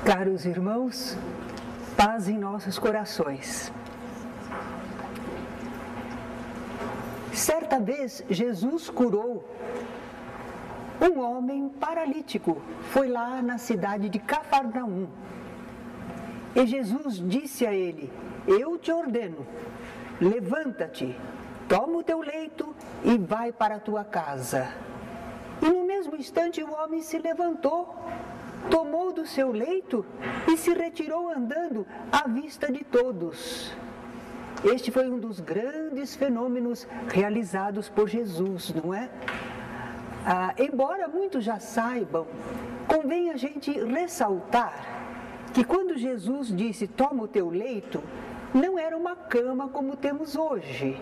Caros irmãos, paz em nossos corações. Certa vez, Jesus curou um homem paralítico. Foi lá na cidade de Cafarnaum. E Jesus disse a ele: eu te ordeno, levanta-te, toma o teu leito e vai para a tua casa. E no mesmo instante o homem se levantou, tomou do seu leito e se retirou andando à vista de todos. Este foi um dos grandes fenômenos realizados por Jesus, não é? Embora muitos já saibam, convém a gente ressaltar que quando Jesus disse, toma o teu leito, não era uma cama como temos hoje.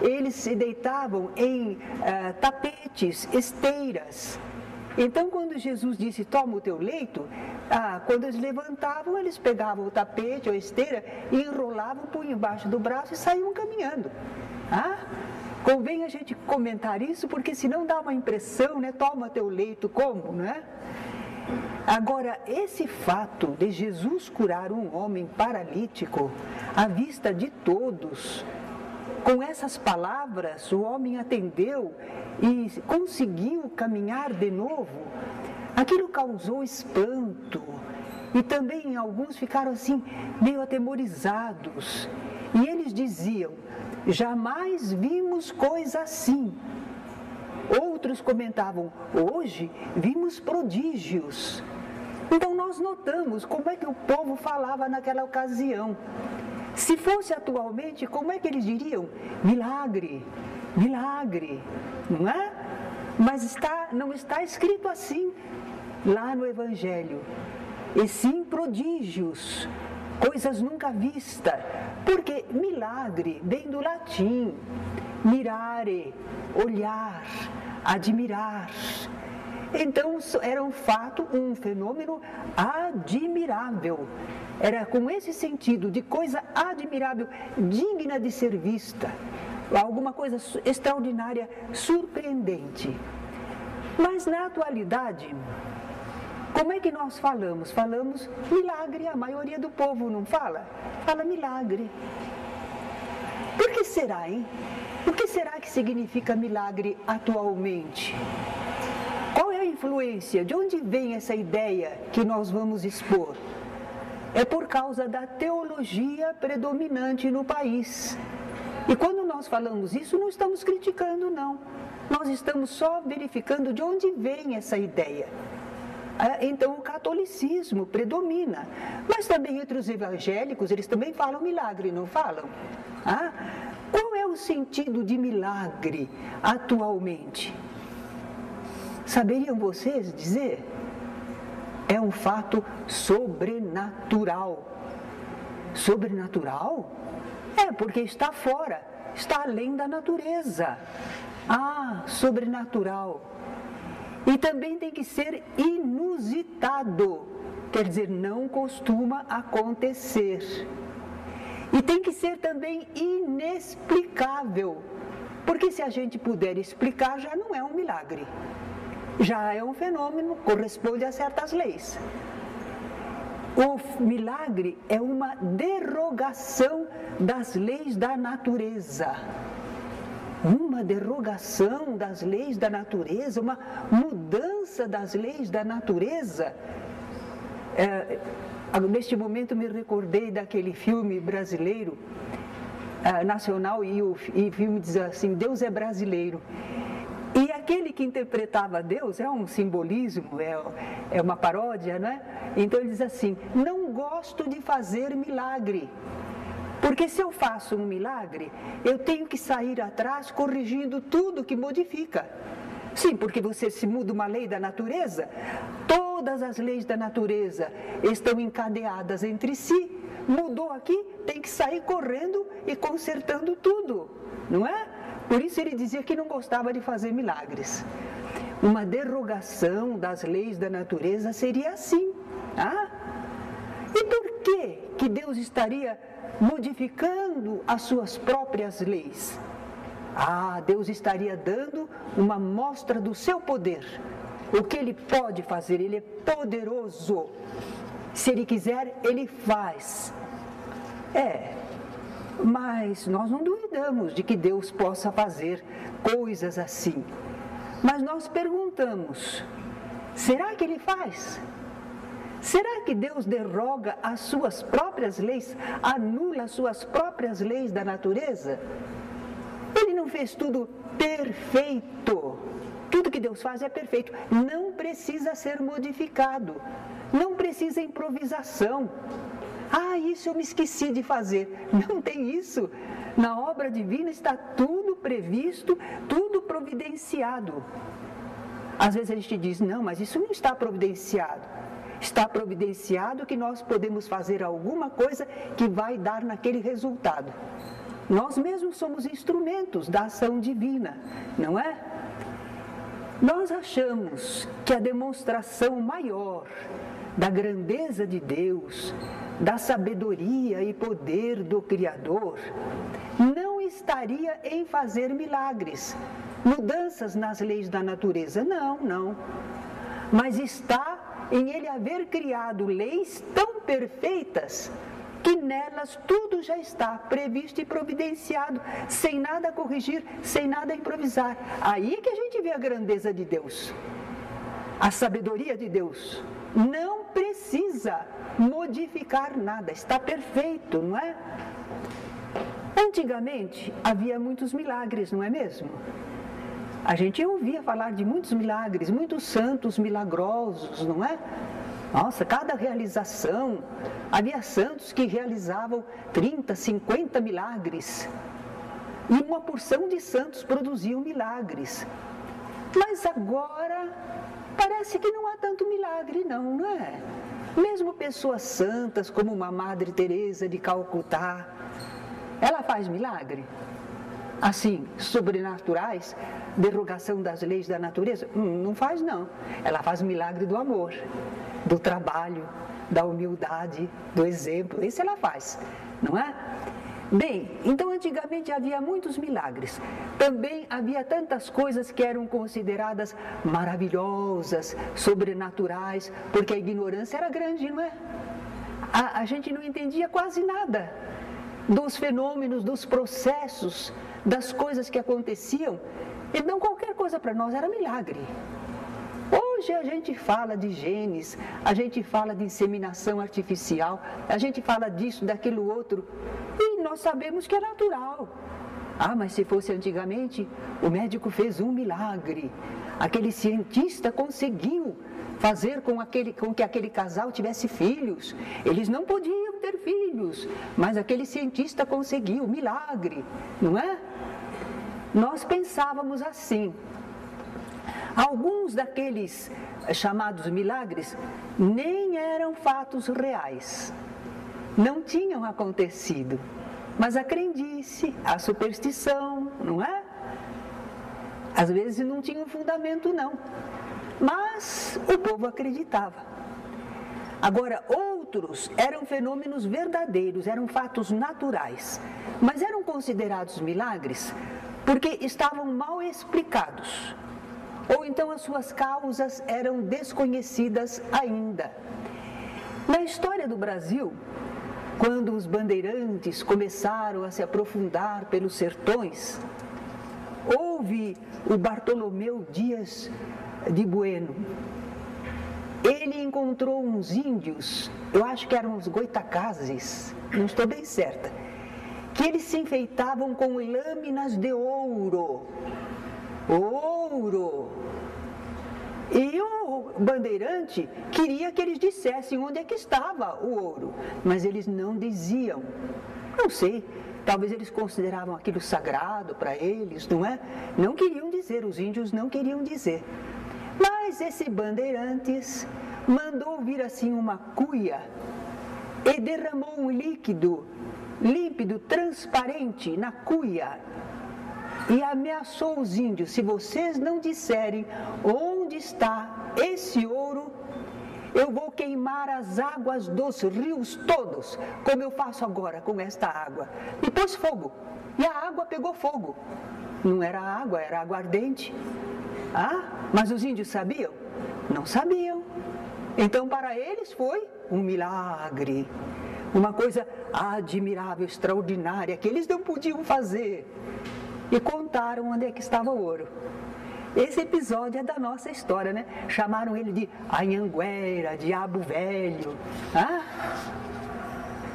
Eles se deitavam em tapetes, esteiras. Então, quando Jesus disse, toma o teu leito, quando eles levantavam, eles pegavam o tapete ou a esteira e enrolavam por embaixo do braço e saíam caminhando. Convém a gente comentar isso, porque senão dá uma impressão, né? Toma teu leito como, né? Agora, esse fato de Jesus curar um homem paralítico à vista de todos, com essas palavras, o homem atendeu e conseguiu caminhar de novo. Aquilo causou espanto e também alguns ficaram assim meio atemorizados. E eles diziam, jamais vimos coisa assim. Outros comentavam, hoje vimos prodígios. Então nós notamos como é que o povo falava naquela ocasião. Se fosse atualmente, como é que eles diriam? Milagre, milagre, não é? Mas não está escrito assim lá no Evangelho. E sim prodígios, coisas nunca vistas. Porque milagre vem do latim, mirare, olhar, admirar. Então era um fato, um fenômeno admirável. Era com esse sentido de coisa admirável, digna de ser vista. Alguma coisa extraordinária, surpreendente. Mas na atualidade, como é que nós falamos? Falamos milagre, a maioria do povo não fala? Fala milagre. Por que será, hein? O que será que significa milagre atualmente? Qual é a influência? De onde vem essa ideia que nós vamos expor? É por causa da teologia predominante no país. E quando nós falamos isso, não estamos criticando, não. Nós estamos só verificando de onde vem essa ideia. Então o catolicismo predomina. Mas também entre os evangélicos, eles também falam milagre, não falam? Qual é o sentido de milagre atualmente? Saberiam vocês dizer? É um fato sobrenatural. Sobrenatural? Porque está fora, está além da natureza. Sobrenatural. E também tem que ser inusitado, quer dizer, não costuma acontecer. E tem que ser também inexplicável, porque se a gente puder explicar, já não é um milagre. Já é um fenômeno, corresponde a certas leis. O milagre é uma derogação das leis da natureza. Uma derogação das leis da natureza, uma mudança das leis da natureza. Neste momento me recordei daquele filme brasileiro, nacional, e o filme diz assim, Deus é brasileiro. E aquele que interpretava Deus, é um simbolismo, é uma paródia, não é? Então ele diz assim, não gosto de fazer milagre, porque se eu faço um milagre, eu tenho que sair atrás corrigindo tudo que modifica. Sim, porque você se muda uma lei da natureza, todas as leis da natureza estão encadeadas entre si, mudou aqui, tem que sair correndo e consertando tudo, não é? Por isso ele dizia que não gostava de fazer milagres. Uma derogação das leis da natureza seria assim. E por que Deus estaria modificando as suas próprias leis? Deus estaria dando uma mostra do seu poder. O que Ele pode fazer, Ele é poderoso. Se Ele quiser, Ele faz. Mas nós não duvidamos de que Deus possa fazer coisas assim. Mas nós perguntamos, será que Ele faz? Será que Deus derroga as suas próprias leis, anula as suas próprias leis da natureza? Ele não fez tudo perfeito. Tudo que Deus faz é perfeito. Não precisa ser modificado. Não precisa improvisação. Isso eu me esqueci de fazer. Não tem isso. Na obra divina está tudo previsto, tudo providenciado. Às vezes a gente diz, não, mas isso não está providenciado. Está providenciado que nós podemos fazer alguma coisa que vai dar naquele resultado. Nós mesmos somos instrumentos da ação divina, não é? Nós achamos que a demonstração maior da grandeza de Deus, da sabedoria e poder do Criador, não estaria em fazer milagres, mudanças nas leis da natureza. Não. Mas está em Ele haver criado leis tão perfeitas que nelas tudo já está previsto e providenciado, sem nada corrigir, sem nada improvisar. Aí que a gente vê a grandeza de Deus, a sabedoria de Deus. Não precisa modificar nada, está perfeito, não é? Antigamente havia muitos milagres, não é mesmo? A gente ouvia falar de muitos milagres, muitos santos milagrosos, não é? Nossa, cada realização, havia santos que realizavam 30, 50 milagres. E uma porção de santos produziam milagres. Mas agora, parece que não há tanto milagre não é? Mesmo pessoas santas, como uma Madre Teresa de Calcutá, ela faz milagre? Assim, sobrenaturais, derrogação das leis da natureza? Não faz não. Ela faz milagre do amor, do trabalho, da humildade, do exemplo. Isso ela faz, não é? Bem, então antigamente havia muitos milagres. Também havia tantas coisas que eram consideradas maravilhosas, sobrenaturais, porque a ignorância era grande, não é? A gente não entendia quase nada dos fenômenos, dos processos, das coisas que aconteciam. Então qualquer coisa para nós era milagre. Hoje a gente fala de genes, a gente fala de inseminação artificial, a gente fala disso, daquilo outro, e nós sabemos que é natural. Mas se fosse antigamente, o médico fez um milagre, aquele cientista conseguiu fazer com que aquele casal tivesse filhos. Eles não podiam ter filhos, mas aquele cientista conseguiu, milagre, não é? Nós pensávamos assim. Alguns daqueles chamados milagres nem eram fatos reais, não tinham acontecido, mas a crendice, a superstição, não é? Às vezes não tinha um fundamento não, mas o povo acreditava. Agora, outros eram fenômenos verdadeiros, eram fatos naturais, mas eram considerados milagres porque estavam mal explicados. Ou então as suas causas eram desconhecidas ainda. Na história do Brasil, quando os bandeirantes começaram a se aprofundar pelos sertões, houve o Bartolomeu Dias de Bueno. Ele encontrou uns índios, eu acho que eram os goitacazes, não estou bem certa, que eles se enfeitavam com lâminas de ouro. E o bandeirante queria que eles dissessem onde é que estava o ouro, mas eles não diziam. Não sei, talvez eles consideravam aquilo sagrado para eles, não é? Não queriam dizer, os índios não queriam dizer. Mas esse bandeirantes mandou vir assim uma cuia e derramou um líquido límpido, transparente na cuia. E ameaçou os índios, se vocês não disserem onde está esse ouro, eu vou queimar as águas dos rios todos, como eu faço agora com esta água. E pôs fogo, e a água pegou fogo. Não era água, era aguardente. Mas os índios sabiam? Não sabiam. Então para eles foi um milagre, uma coisa admirável, extraordinária, que eles não podiam fazer. E contaram onde é que estava o ouro. Esse episódio é da nossa história, né? Chamaram ele de Anhanguera, diabo velho.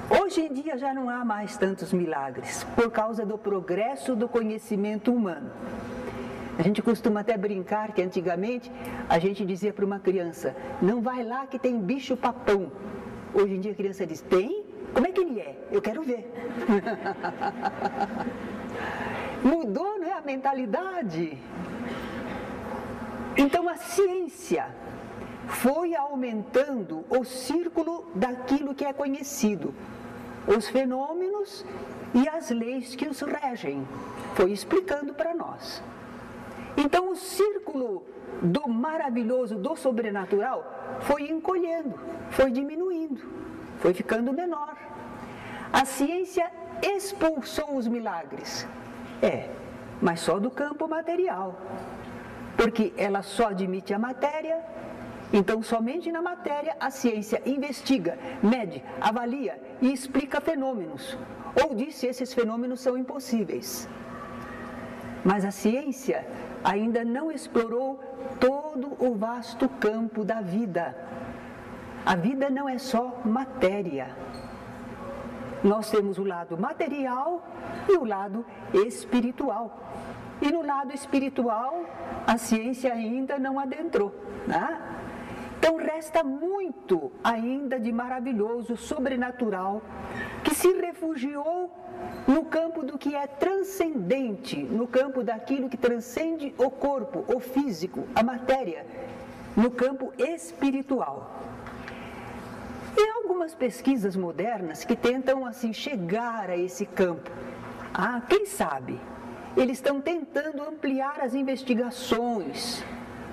Hoje em dia já não há mais tantos milagres, por causa do progresso do conhecimento humano. A gente costuma até brincar que antigamente a gente dizia para uma criança: não vai lá que tem bicho papão. Hoje em dia a criança diz: tem? Como é que ele é? Eu quero ver. Mudou, não é, a mentalidade? Então a ciência foi aumentando o círculo daquilo que é conhecido, os fenômenos e as leis que os regem, foi explicando para nós. Então o círculo do maravilhoso, do sobrenatural, foi encolhendo, foi diminuindo, foi ficando menor. A ciência expulsou os milagres, mas só do campo material, porque ela só admite a matéria. Então, somente na matéria, a ciência investiga, mede, avalia e explica fenômenos, ou diz se esses fenômenos são impossíveis. Mas a ciência ainda não explorou todo o vasto campo da vida. A vida não é só matéria. Nós temos o lado material e o lado espiritual. E no lado espiritual, a ciência ainda não adentrou, né? Então resta muito ainda de maravilhoso, sobrenatural, que se refugiou no campo do que é transcendente, no campo daquilo que transcende o corpo, o físico, a matéria, no campo espiritual. E há algumas pesquisas modernas que tentam assim chegar a esse campo. Quem sabe? Eles estão tentando ampliar as investigações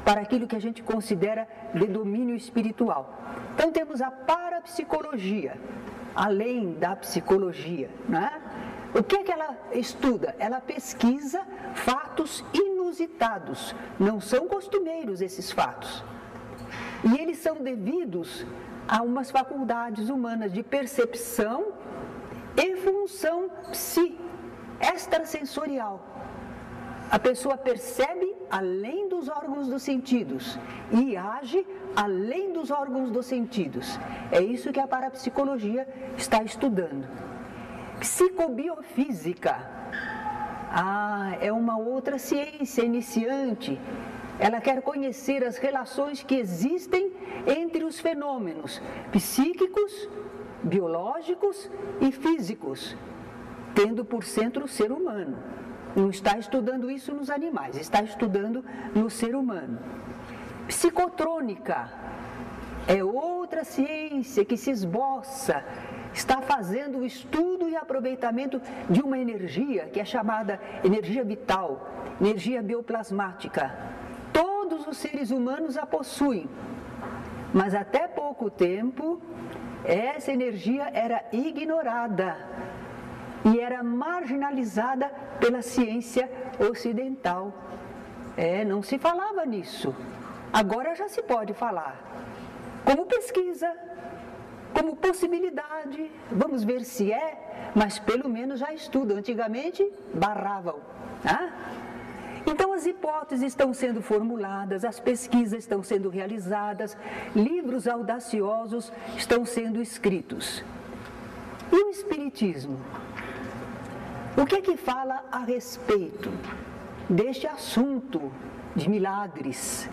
para aquilo que a gente considera de domínio espiritual. Então temos a parapsicologia, além da psicologia, né? O que é que ela estuda? Ela pesquisa fatos inusitados, não são costumeiros esses fatos. E eles são devidos a umas faculdades humanas de percepção e função extrasensorial. A pessoa percebe além dos órgãos dos sentidos e age além dos órgãos dos sentidos. É isso que a parapsicologia está estudando. Psicobiofísica. É uma outra ciência iniciante. Ela quer conhecer as relações que existem entre os fenômenos psíquicos, biológicos e físicos, tendo por centro o ser humano. Não está estudando isso nos animais, está estudando no ser humano. Psicotrônica é outra ciência que se esboça, está fazendo o estudo e aproveitamento de uma energia que é chamada energia vital, energia bioplasmática. Todos os seres humanos a possuem, mas até pouco tempo essa energia era ignorada e era marginalizada pela ciência ocidental. Não se falava nisso. Agora já se pode falar. Como pesquisa, como possibilidade, vamos ver se mas pelo menos já estuda. Antigamente barravam. Então as hipóteses estão sendo formuladas, as pesquisas estão sendo realizadas, livros audaciosos estão sendo escritos. E o Espiritismo? O que é que fala a respeito deste assunto de milagres?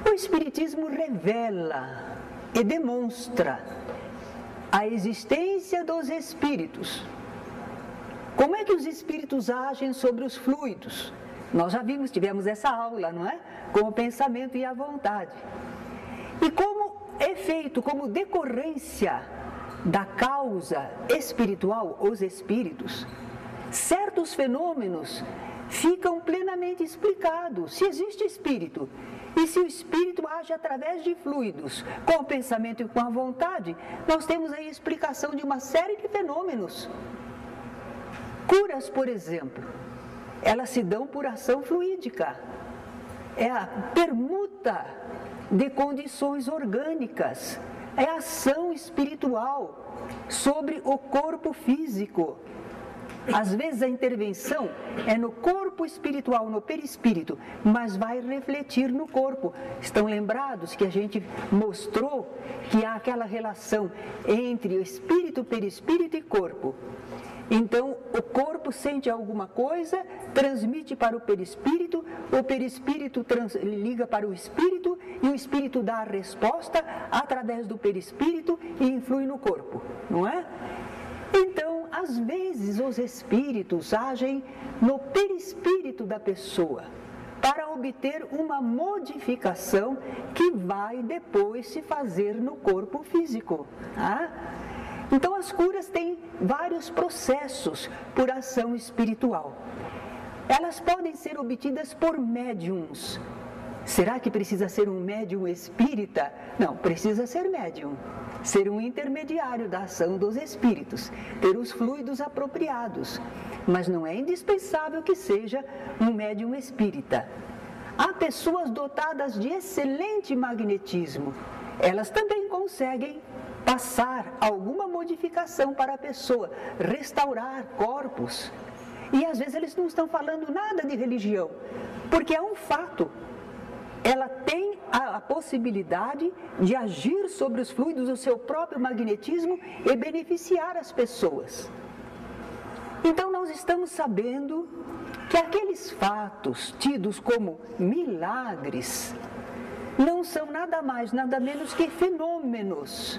O Espiritismo revela e demonstra a existência dos espíritos. Como é que os espíritos agem sobre os fluidos? Nós já tivemos essa aula, não é? Com o pensamento e a vontade. E como efeito, como decorrência da causa espiritual, os espíritos, certos fenômenos ficam plenamente explicados. Se existe espírito, e se o espírito age através de fluidos, com o pensamento e com a vontade, nós temos aí a explicação de uma série de fenômenos. Curas, por exemplo, elas se dão por ação fluídica. É a permuta de condições orgânicas, é ação espiritual sobre o corpo físico. Às vezes a intervenção é no corpo espiritual, no perispírito, mas vai refletir no corpo. Estão lembrados que a gente mostrou que há aquela relação entre o espírito, perispírito e corpo. Então, o corpo sente alguma coisa, transmite para o perispírito liga para o espírito e o espírito dá a resposta através do perispírito e influi no corpo, não é? Então, às vezes, os espíritos agem no perispírito da pessoa para obter uma modificação que vai depois se fazer no corpo físico. Tá? Então, as curas têm vários processos por ação espiritual. Elas podem ser obtidas por médiums. Será que precisa ser um médium espírita? Não, precisa ser médium. Ser um intermediário da ação dos espíritos, ter os fluidos apropriados. Mas não é indispensável que seja um médium espírita. Há pessoas dotadas de excelente magnetismo. Elas também conseguem passar alguma modificação para a pessoa, restaurar corpos. E às vezes eles não estão falando nada de religião, porque é um fato. Ela tem a possibilidade de agir sobre os fluidos do seu próprio magnetismo e beneficiar as pessoas. Então nós estamos sabendo que aqueles fatos tidos como milagres não são nada mais, nada menos que fenômenos.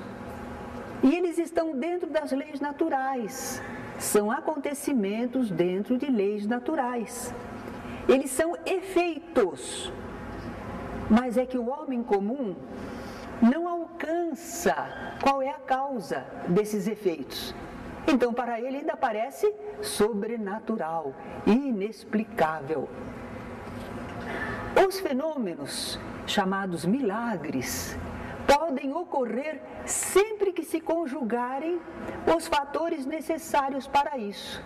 E eles estão dentro das leis naturais. São acontecimentos dentro de leis naturais. Eles são efeitos. Mas é que o homem comum não alcança qual é a causa desses efeitos. Então, para ele ainda parece sobrenatural, inexplicável. Os fenômenos chamados milagres podem ocorrer sempre que se conjugarem os fatores necessários para isso.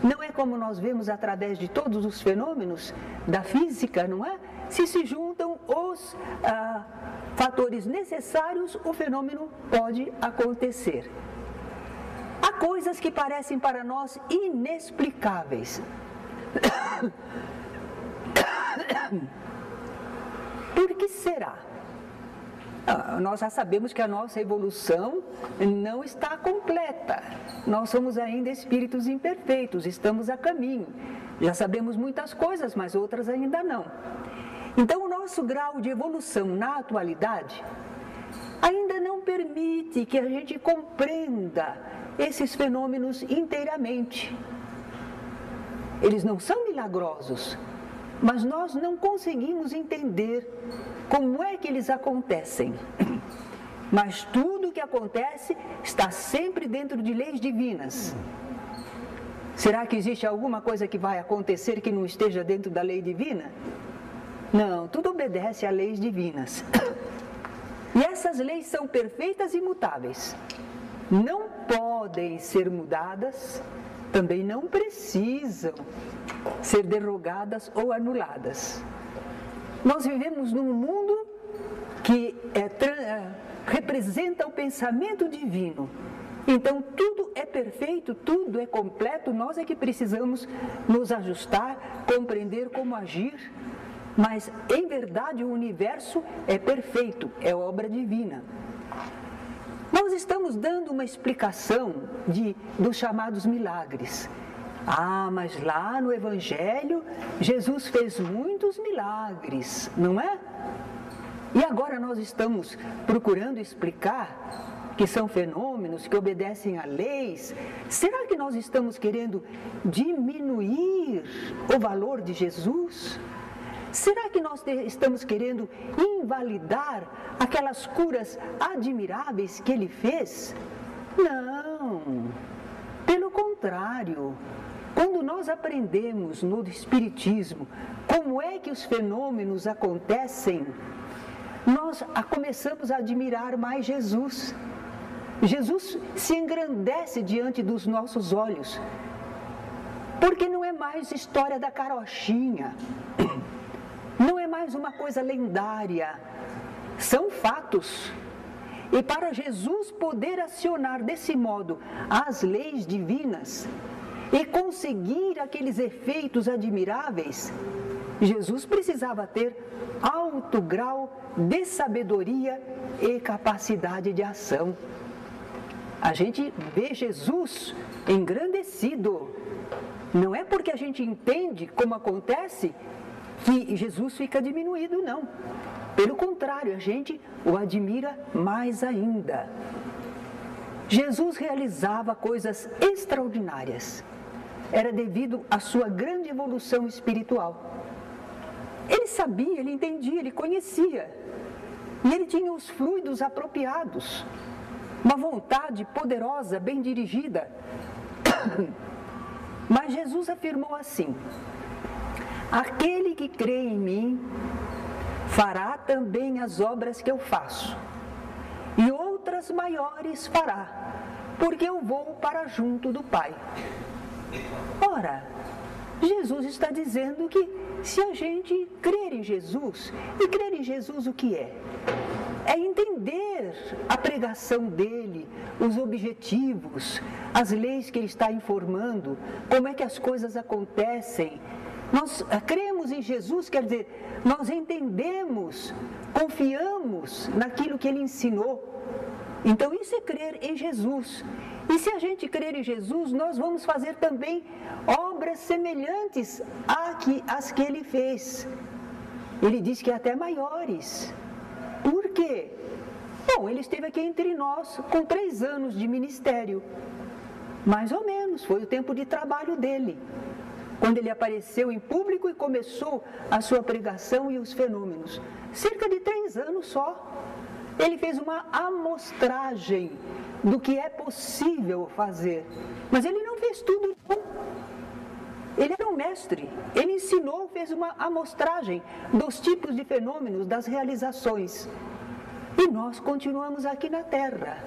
Não é como nós vemos através de todos os fenômenos da física, não é? Se juntam os fatores necessários, o fenômeno pode acontecer. Há coisas que parecem para nós inexplicáveis. Por que será? Nós já sabemos que a nossa evolução não está completa. Nós somos ainda espíritos imperfeitos, estamos a caminho. Já sabemos muitas coisas, mas outras ainda não. Então, o nosso grau de evolução na atualidade ainda não permite que a gente compreenda esses fenômenos inteiramente. Eles não são milagrosos, mas nós não conseguimos entender como é que eles acontecem. Mas tudo o que acontece está sempre dentro de leis divinas. Será que existe alguma coisa que vai acontecer que não esteja dentro da lei divina? Não, tudo obedece a leis divinas. E essas leis são perfeitas e imutáveis. Não podem ser mudadas, também não precisam ser derrogadas ou anuladas. Nós vivemos num mundo que representa o pensamento divino. Então, tudo é perfeito, tudo é completo, nós é que precisamos nos ajustar, compreender como agir. Mas, em verdade, o universo é perfeito, é obra divina. Nós estamos dando uma explicação dos chamados milagres. Mas lá no Evangelho, Jesus fez muitos milagres, não é? E agora nós estamos procurando explicar que são fenômenos que obedecem a leis. Será que nós estamos querendo diminuir o valor de Jesus? Será que nós estamos querendo invalidar aquelas curas admiráveis que ele fez? Não, pelo contrário. Quando nós aprendemos no Espiritismo como é que os fenômenos acontecem, nós começamos a admirar mais Jesus. Jesus se engrandece diante dos nossos olhos, porque não é mais história da carochinha, não é mais uma coisa lendária, são fatos. E para Jesus poder acionar desse modo as leis divinas e conseguir aqueles efeitos admiráveis, Jesus precisava ter alto grau de sabedoria e capacidade de ação. A gente vê Jesus engrandecido. Não é porque a gente entende como acontece que Jesus fica diminuído, não. Pelo contrário, a gente o admira mais ainda. Jesus realizava coisas extraordinárias. Era devido à sua grande evolução espiritual. Ele sabia, ele entendia, ele conhecia. E ele tinha os fluidos apropriados. Uma vontade poderosa, bem dirigida. Mas Jesus afirmou assim: aquele que crê em mim fará também as obras que eu faço, e outras maiores fará, porque eu vou para junto do Pai. Ora, Jesus está dizendo que se a gente crer em Jesus, e crer em Jesus o que é? É entender a pregação dele, os objetivos, as leis que ele está informando, como é que as coisas acontecem. Nós cremos em Jesus, quer dizer, nós entendemos, confiamos naquilo que ele ensinou. Então isso é crer em Jesus. E se a gente crer em Jesus, nós vamos fazer também obras semelhantes às que ele fez. Ele diz que até maiores. Por quê? Bom, ele esteve aqui entre nós com 3 anos de ministério. Mais ou menos, foi o tempo de trabalho dele. Quando ele apareceu em público e começou a sua pregação e os fenômenos. Cerca de 3 anos só. Ele fez uma amostragem do que é possível fazer. Mas ele não fez tudo, não. Ele era um mestre. Ele ensinou, fez uma amostragem dos tipos de fenômenos, das realizações. E nós continuamos aqui na Terra.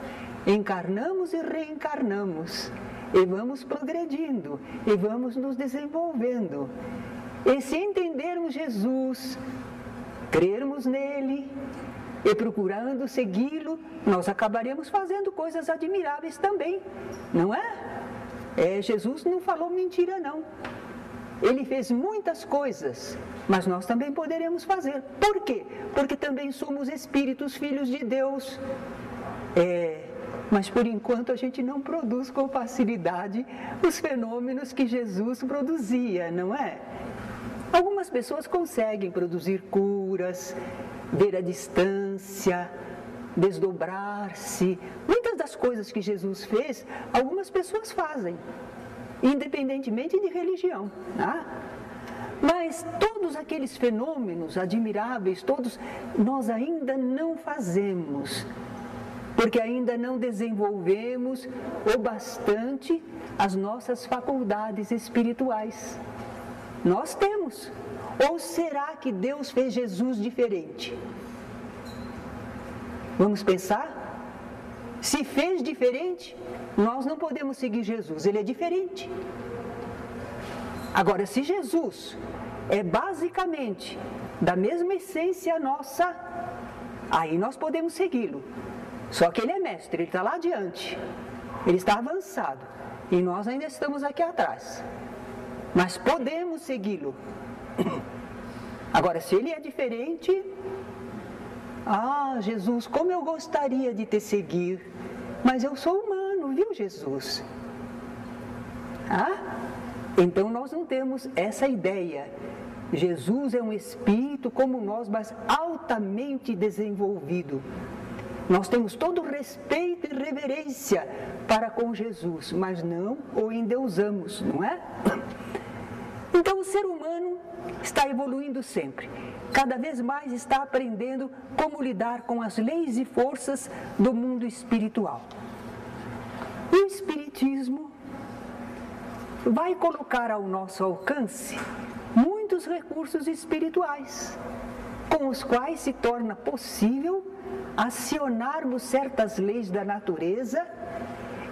Encarnamos e reencarnamos. E vamos progredindo. E vamos nos desenvolvendo. E se entendermos Jesus, crermos nele e procurando segui-lo, nós acabaremos fazendo coisas admiráveis também, não é? Jesus não falou mentira, não. Ele fez muitas coisas, mas nós também poderemos fazer. Por quê? Porque também somos espíritos, filhos de Deus. Mas por enquanto a gente não produz com facilidade os fenômenos que Jesus produzia, não é? Algumas pessoas conseguem produzir curas, ver a distância, desdobrar-se. Muitas das coisas que Jesus fez, algumas pessoas fazem, independentemente de religião. Tá? Mas todos aqueles fenômenos admiráveis, todos, nós ainda não fazemos, porque ainda não desenvolvemos o bastante as nossas faculdades espirituais. Nós temos. Ou será que Deus fez Jesus diferente? Vamos pensar? Se fez diferente, nós não podemos seguir Jesus, ele é diferente. Agora, se Jesus é basicamente da mesma essência nossa, aí nós podemos segui-lo. Só que ele é mestre, ele está lá adiante, ele está avançado, e nós ainda estamos aqui atrás. Mas podemos segui-lo. Agora, se ele é diferente, Jesus, como eu gostaria de te seguir, mas eu sou humano, viu, Jesus? Então nós não temos essa ideia. Jesus é um espírito como nós, mas altamente desenvolvido. Nós temos todo respeito e reverência para com Jesus, mas não o endeusamos, não é? Então o ser humano está evoluindo sempre. Cada vez mais está aprendendo como lidar com as leis e forças do mundo espiritual. E o Espiritismo vai colocar ao nosso alcance muitos recursos espirituais, com os quais se torna possível acionarmos certas leis da natureza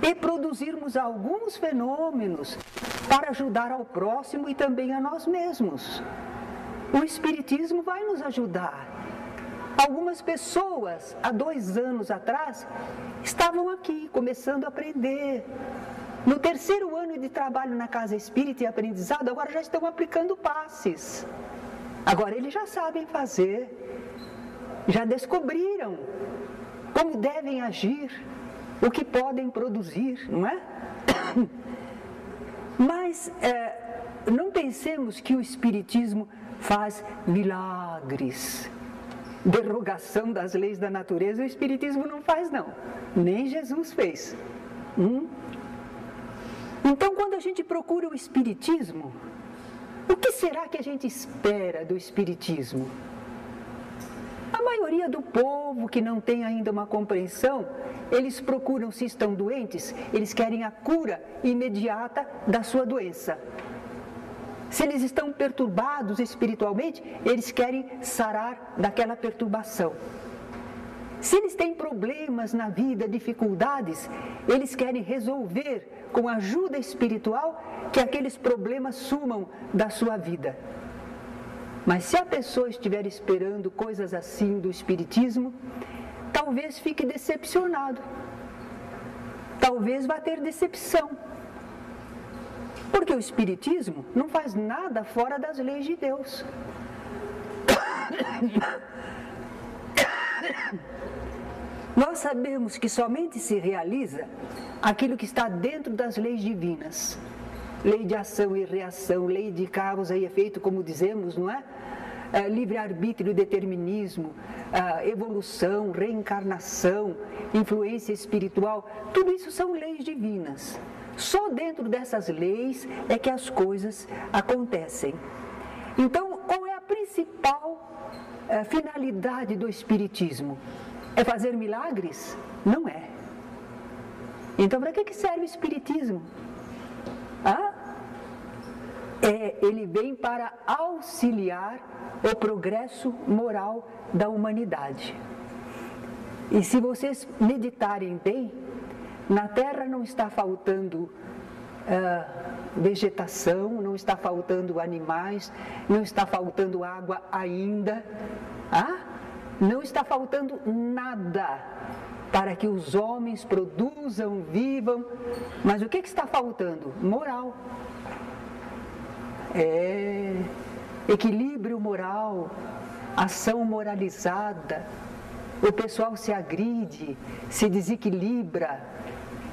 e produzirmos alguns fenômenos para ajudar ao próximo e também a nós mesmos. O Espiritismo vai nos ajudar. Algumas pessoas, há 2 anos atrás, estavam aqui, começando a aprender. No 3º ano de trabalho na Casa Espírita e Aprendizado, agora já estão aplicando passes. Agora eles já sabem fazer, já descobriram como devem agir, o que podem produzir, não é? Mas não pensemos que o Espiritismo faz milagres, derrogação das leis da natureza. O Espiritismo não faz, não. Nem Jesus fez. Então, quando a gente procura o Espiritismo, o que será que a gente espera do Espiritismo? A maioria do povo que não tem ainda uma compreensão, eles procuram, se estão doentes, eles querem a cura imediata da sua doença. Se eles estão perturbados espiritualmente, eles querem sarar daquela perturbação. Se eles têm problemas na vida, dificuldades, eles querem resolver com ajuda espiritual que aqueles problemas sumam da sua vida. Mas se a pessoa estiver esperando coisas assim do Espiritismo, talvez fique decepcionado. Talvez vá ter decepção. Porque o Espiritismo não faz nada fora das leis de Deus. Nós sabemos que somente se realiza aquilo que está dentro das leis divinas. Lei de ação e reação, lei de causa e efeito, como dizemos, não é? Livre-arbítrio, determinismo, evolução, reencarnação, influência espiritual, tudo isso são leis divinas. Só dentro dessas leis é que as coisas acontecem. Então, qual é a principal finalidade do Espiritismo? É fazer milagres? Não é. Então, para que serve o Espiritismo? Ele vem para auxiliar o progresso moral da humanidade. E se vocês meditarem bem, na Terra não está faltando vegetação, não está faltando animais, não está faltando água ainda, não está faltando nada para que os homens produzam, vivam, mas o que está faltando? Moral. Equilíbrio moral, ação moralizada, o pessoal se agride, se desequilibra,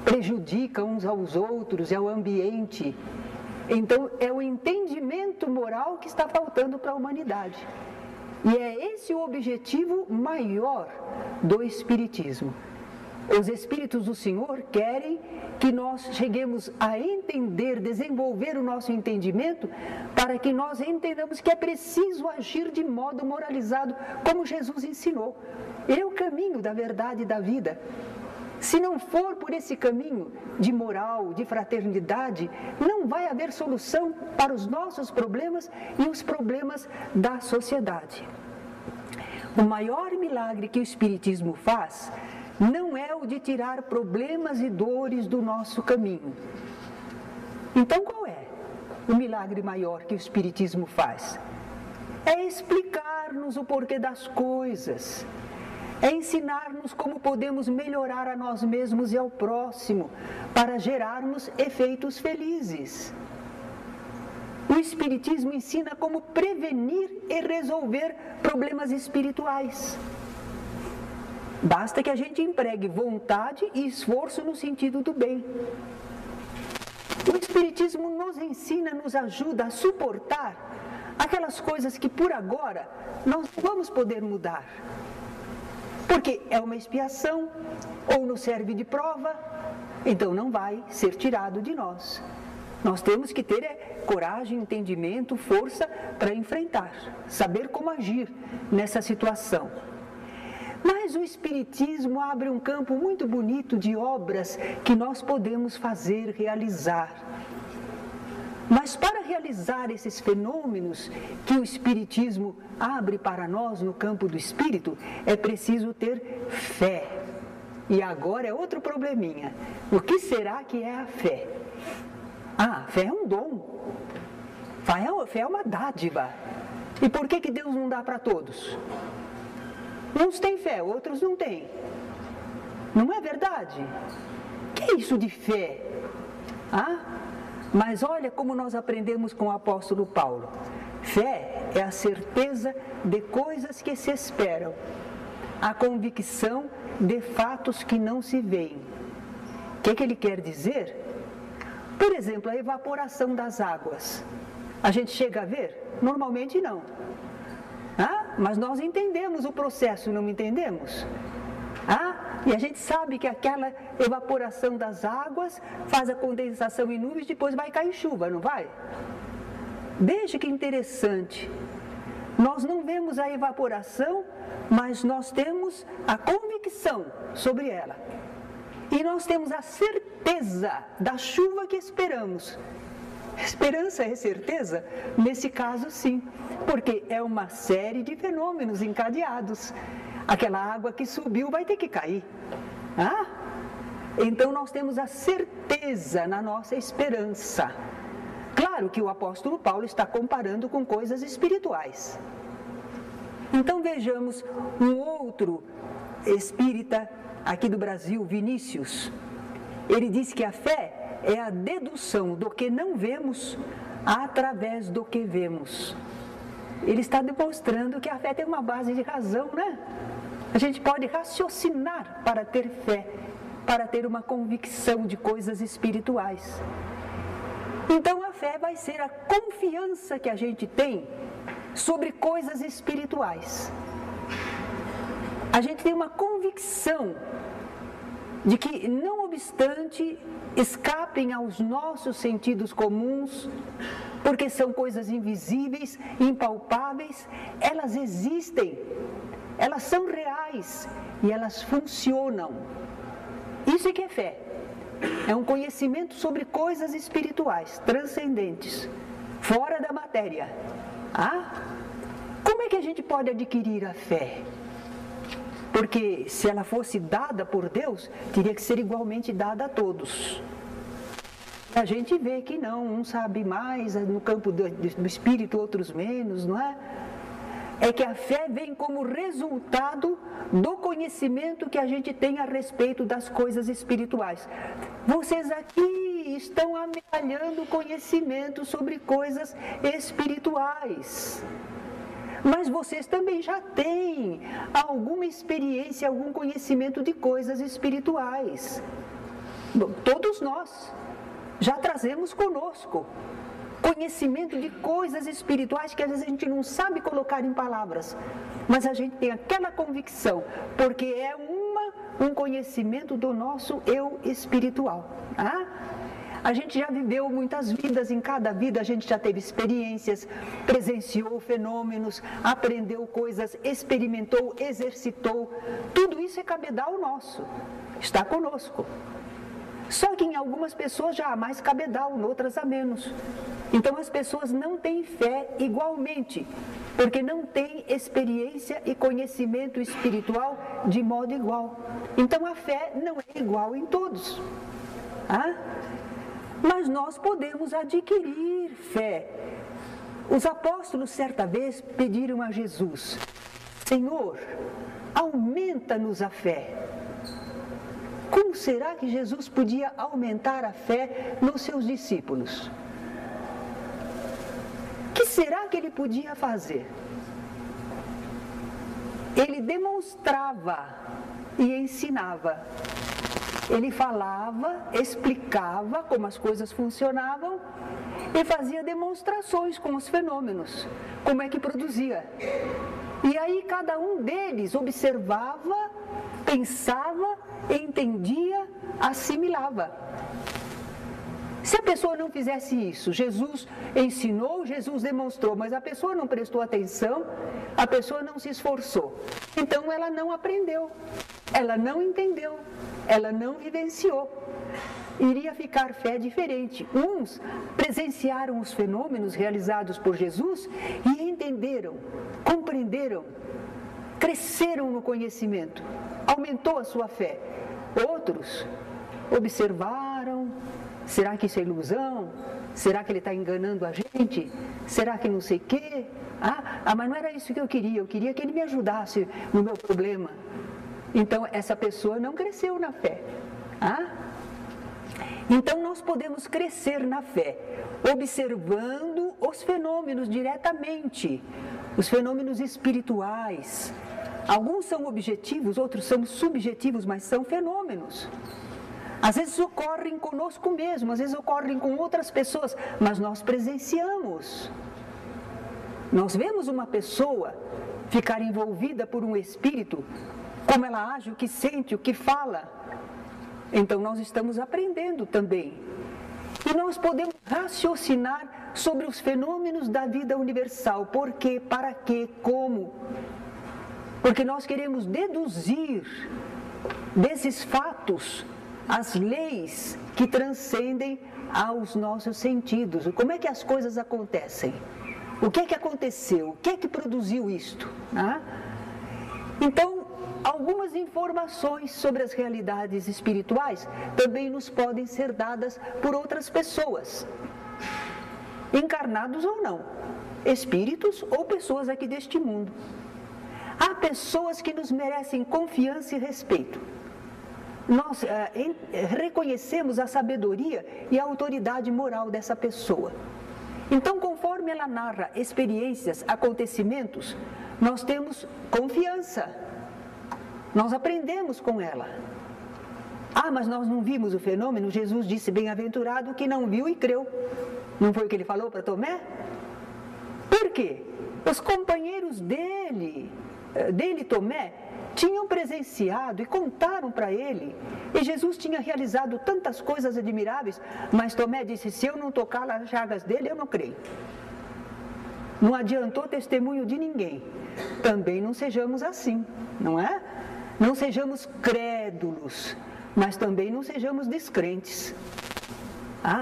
prejudica uns aos outros e ao ambiente. Então, é o entendimento moral que está faltando para a humanidade. E é esse o objetivo maior do Espiritismo. Os Espíritos do Senhor querem que nós cheguemos a entender, desenvolver o nosso entendimento, para que nós entendamos que é preciso agir de modo moralizado, como Jesus ensinou. Ele é o caminho da verdade e da vida. Se não for por esse caminho de moral, de fraternidade, não vai haver solução para os nossos problemas e os problemas da sociedade. O maior milagre que o Espiritismo faz não é o de tirar problemas e dores do nosso caminho. Então, qual é o milagre maior que o Espiritismo faz? É explicar-nos o porquê das coisas, é ensinar-nos como podemos melhorar a nós mesmos e ao próximo, para gerarmos efeitos felizes. O Espiritismo ensina como prevenir e resolver problemas espirituais. Basta que a gente empregue vontade e esforço no sentido do bem. O Espiritismo nos ensina, nos ajuda a suportar aquelas coisas que por agora nós não vamos poder mudar. Porque é uma expiação ou nos serve de prova, então não vai ser tirado de nós. Nós temos que ter coragem, entendimento, força para enfrentar, saber como agir nessa situação. Mas o Espiritismo abre um campo muito bonito de obras que nós podemos fazer, realizar. Mas para realizar esses fenômenos que o Espiritismo abre para nós no campo do espírito, é preciso ter fé. E agora é outro probleminha. O que será que é a fé? A fé é um dom. Fé é uma dádiva. E por que Deus não dá para todos? Uns têm fé, outros não têm. Não é verdade? Que é isso de fé? Mas olha como nós aprendemos com o apóstolo Paulo. Fé é a certeza de coisas que se esperam, a convicção de fatos que não se veem. O que ele quer dizer? Por exemplo, a evaporação das águas. A gente chega a ver? Normalmente não. Mas nós entendemos o processo, não entendemos? E a gente sabe que aquela evaporação das águas faz a condensação em nuvens, depois vai cair chuva, não vai? Veja que interessante. Nós não vemos a evaporação, mas nós temos a convicção sobre ela. E nós temos a certeza da chuva que esperamos. Esperança é certeza? Nesse caso, sim, porque é uma série de fenômenos encadeados. Aquela água que subiu vai ter que cair. Então nós temos a certeza na nossa esperança. Claro que o apóstolo Paulo está comparando com coisas espirituais. Então vejamos um outro espírita aqui do Brasil, Vinícius. Ele diz que a fé é a dedução do que não vemos através do que vemos. Ele está demonstrando que a fé tem uma base de razão, né? A gente pode raciocinar para ter fé, para ter uma convicção de coisas espirituais. Então a fé vai ser a confiança que a gente tem sobre coisas espirituais. A gente tem uma convicção de que, não obstante escapem aos nossos sentidos comuns, porque são coisas invisíveis, impalpáveis, elas existem, elas são reais e elas funcionam. Isso é que é fé. É um conhecimento sobre coisas espirituais, transcendentes, fora da matéria. Como é que a gente pode adquirir a fé? Porque se ela fosse dada por Deus, teria que ser igualmente dada a todos. A gente vê que não, um sabe mais no campo do espírito, outros menos, não é? É que a fé vem como resultado do conhecimento que a gente tem a respeito das coisas espirituais. Vocês aqui estão amealhando conhecimento sobre coisas espirituais. Mas vocês também já têm alguma experiência, algum conhecimento de coisas espirituais. Bom, todos nós já trazemos conosco conhecimento de coisas espirituais que às vezes a gente não sabe colocar em palavras, mas a gente tem aquela convicção, porque é um conhecimento do nosso eu espiritual. A gente já viveu muitas vidas, em cada vida a gente já teve experiências, presenciou fenômenos, aprendeu coisas, experimentou, exercitou. Tudo isso é cabedal nosso, está conosco. Só que em algumas pessoas já há mais cabedal, em outras há menos. Então as pessoas não têm fé igualmente, porque não têm experiência e conhecimento espiritual de modo igual. Então a fé não é igual em todos. Mas nós podemos adquirir fé. Os apóstolos certa vez pediram a Jesus: Senhor, aumenta-nos a fé. Como será que Jesus podia aumentar a fé nos seus discípulos? O que será que ele podia fazer? Ele demonstrava e ensinava. Ele falava, explicava como as coisas funcionavam e fazia demonstrações com os fenômenos, como é que produzia. E aí cada um deles observava, pensava, entendia, assimilava. Se a pessoa não fizesse isso, Jesus ensinou, Jesus demonstrou, mas a pessoa não prestou atenção, a pessoa não se esforçou. Então ela não aprendeu, ela não entendeu, ela não vivenciou. Iria ficar fé diferente. Uns presenciaram os fenômenos realizados por Jesus e entenderam, compreenderam, cresceram no conhecimento, aumentou a sua fé. Outros observaram, será que isso é ilusão? Será que ele está enganando a gente? Será que não sei o quê? Mas não era isso que eu queria que ele me ajudasse no meu problema. Então, essa pessoa não cresceu na fé. Então, nós podemos crescer na fé, observando os fenômenos diretamente, os fenômenos espirituais. Alguns são objetivos, outros são subjetivos, mas são fenômenos. Às vezes ocorrem conosco mesmo, às vezes ocorrem com outras pessoas, mas nós presenciamos. Nós vemos uma pessoa ficar envolvida por um espírito, como ela age, o que sente, o que fala. Então nós estamos aprendendo também. E nós podemos raciocinar sobre os fenômenos da vida universal. Por quê? Para quê? Como? Porque nós queremos deduzir desses fatos as leis que transcendem aos nossos sentidos. Como é que as coisas acontecem? O que é que aconteceu? O que é que produziu isto? Então, algumas informações sobre as realidades espirituais também nos podem ser dadas por outras pessoas, encarnados ou não, espíritos ou pessoas aqui deste mundo. Há pessoas que nos merecem confiança e respeito. Nós reconhecemos a sabedoria e a autoridade moral dessa pessoa. Então, conforme ela narra experiências, acontecimentos, nós temos confiança. Nós aprendemos com ela. Mas nós não vimos o fenômeno? Jesus disse, bem-aventurado que não viu e creu. Não foi o que ele falou para Tomé? Por quê? Os companheiros dele, Tomé, tinham presenciado e contaram para ele. E Jesus tinha realizado tantas coisas admiráveis, mas Tomé disse, se eu não tocar nas chagas dele, eu não creio. Não adiantou testemunho de ninguém. Também não sejamos assim, não é? Não sejamos crédulos, mas também não sejamos descrentes.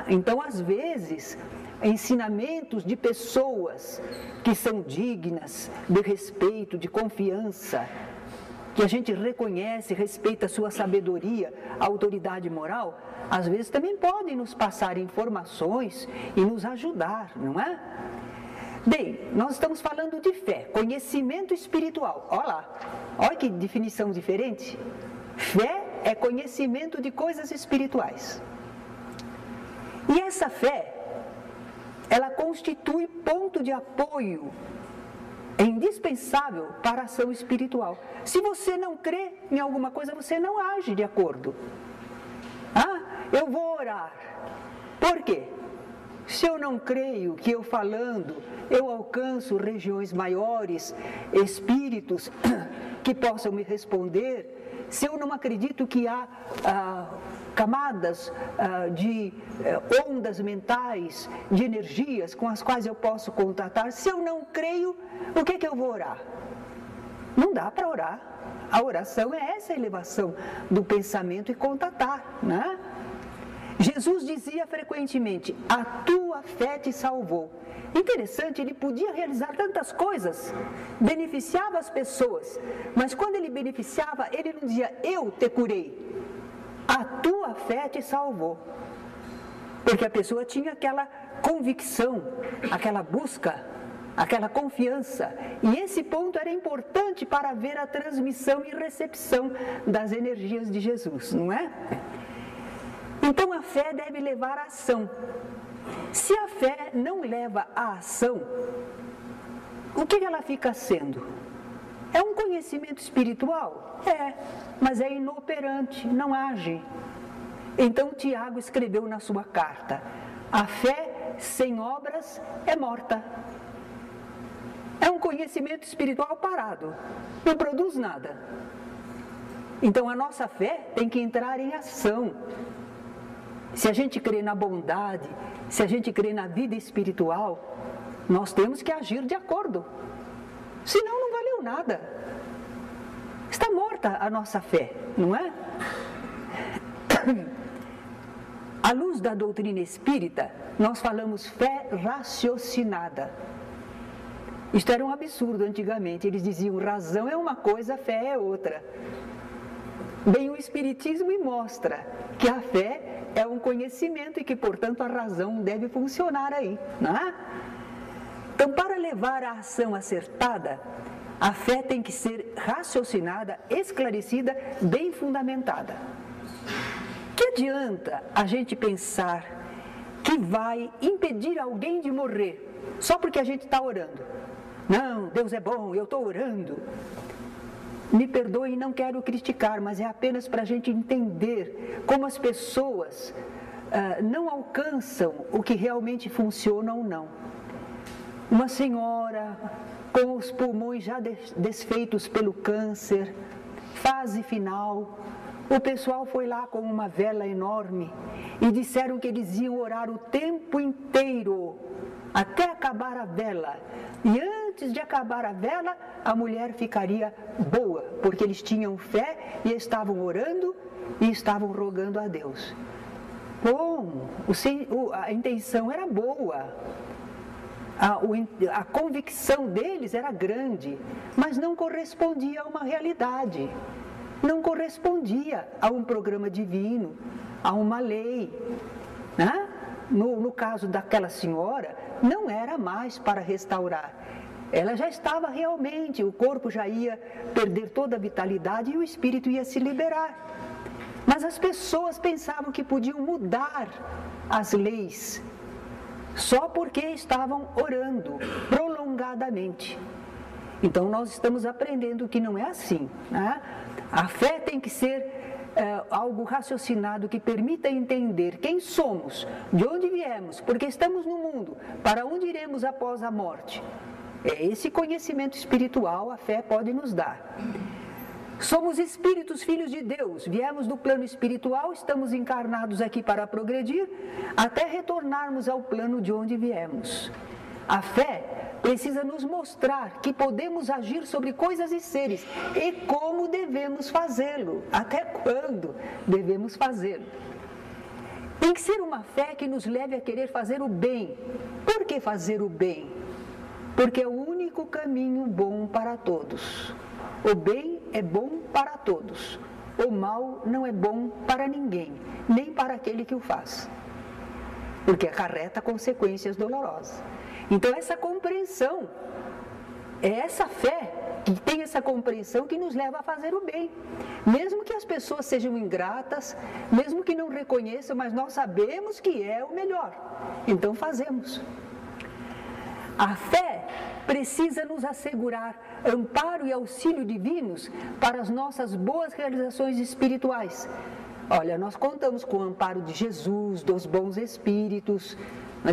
Então, às vezes, ensinamentos de pessoas que são dignas de respeito, de confiança, que a gente reconhece, respeita a sua sabedoria, a autoridade moral, às vezes também podem nos passar informações e nos ajudar, não é? Bem, nós estamos falando de fé, conhecimento espiritual. Olha lá, olha que definição diferente. Fé é conhecimento de coisas espirituais. E essa fé, ela constitui ponto de apoio indispensável para a ação espiritual. Se você não crê em alguma coisa, você não age de acordo. Eu vou orar. Por quê? Se eu não creio que eu falando, eu alcanço regiões maiores, espíritos que possam me responder, se eu não acredito que há camadas de ondas mentais, de energias com as quais eu posso contatar, se eu não creio, o que eu vou orar? Não dá para orar. A oração é essa elevação do pensamento e contatar, né? Jesus dizia frequentemente, a tua fé te salvou. Interessante, ele podia realizar tantas coisas, beneficiava as pessoas, mas quando ele beneficiava, ele não dizia, eu te curei, a tua fé te salvou. Porque a pessoa tinha aquela convicção, aquela busca, aquela confiança. E esse ponto era importante para ver a transmissão e recepção das energias de Jesus, não é? Então a fé deve levar à ação. Se a fé não leva à ação, o que ela fica sendo? É um conhecimento espiritual? Mas é inoperante, não age. Então Tiago escreveu na sua carta, a fé sem obras é morta. É um conhecimento espiritual parado, não produz nada. Então a nossa fé tem que entrar em ação. Se a gente crê na bondade, se a gente crê na vida espiritual, nós temos que agir de acordo. Senão não valeu nada. Está morta a nossa fé, não é? À luz da doutrina espírita, nós falamos fé raciocinada. Isto era um absurdo antigamente. Eles diziam, razão é uma coisa, fé é outra. Bem, o Espiritismo mostra que a fé é um conhecimento e que, portanto, a razão deve funcionar aí, não é? Então, para levar a ação acertada, a fé tem que ser raciocinada, esclarecida, bem fundamentada. Que adianta a gente pensar que vai impedir alguém de morrer só porque a gente está orando? Não, Deus é bom, eu estou orando. Me perdoe, não quero criticar, mas é apenas para a gente entender como as pessoas não alcançam o que realmente funciona ou não. Uma senhora com os pulmões já desfeitos pelo câncer, fase final, o pessoal foi lá com uma vela enorme e disseram que eles iam orar o tempo inteiro, até acabar a vela. E antes de acabar a vela, a mulher ficaria boa, porque eles tinham fé e estavam orando e estavam rogando a Deus. Bom, a intenção era boa, a convicção deles era grande, mas não correspondia a uma realidade, não correspondia a um programa divino, a uma lei, né? No caso daquela senhora, não era mais para restaurar. Ela já estava realmente, o corpo já ia perder toda a vitalidade e o espírito ia se liberar. Mas as pessoas pensavam que podiam mudar as leis só porque estavam orando prolongadamente. Então nós estamos aprendendo que não é assim, né? A fé tem que ser algo raciocinado que permita entender quem somos, de onde viemos, porque estamos no mundo, para onde iremos após a morte. É esse conhecimento espiritual a fé pode nos dar. Somos espíritos, filhos de Deus, viemos do plano espiritual, estamos encarnados aqui para progredir, até retornarmos ao plano de onde viemos. A fé precisa nos mostrar que podemos agir sobre coisas e seres e como devemos fazê-lo, até quando devemos fazê-lo. Tem que ser uma fé que nos leve a querer fazer o bem. Por que fazer o bem? Porque é o único caminho bom para todos. O bem é bom para todos. O mal não é bom para ninguém, nem para aquele que o faz, porque acarreta consequências dolorosas. Então essa compreensão, é essa fé que tem essa compreensão que nos leva a fazer o bem. Mesmo que as pessoas sejam ingratas, mesmo que não reconheçam, mas nós sabemos que é o melhor, então fazemos. A fé precisa nos assegurar amparo e auxílio divinos para as nossas boas realizações espirituais. Olha, nós contamos com o amparo de Jesus, dos bons espíritos,